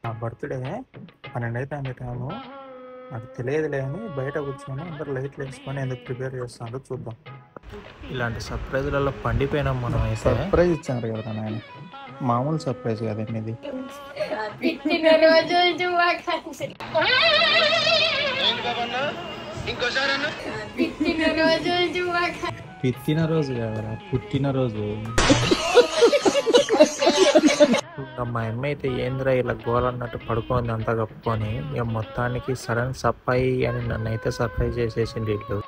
నా బర్త్‌డే 12 అయితాంది టైము. నాకు తెలియదులే అని బయట కూర్చొని అందరూ లైట్లు వేసుకొని ఎందుకు ప్రిపేర్ చేస్తారో చూద్దాం. ఇలాంటి సర్ప్రైజ్‌లలో పండిపోయినాం మనం అయితే. సర్ప్రైజ్ ఇచ్చారు కదా నాయన. మామూలు సర్ప్రైజ్ కదండి ఇది. పుట్టినరోజు కదరా, పుట్టినరోజు. మా అమ్మ అయితే ఏంద్రా ఇలా గోల అన్నట్టు పడుకోంది అంతా కప్పుకొని. ఇక మొత్తానికి సడన్ సప్పాయి అని నన్ను అయితే సర్ప్రైజ్ చేసేసింది వీళ్ళు.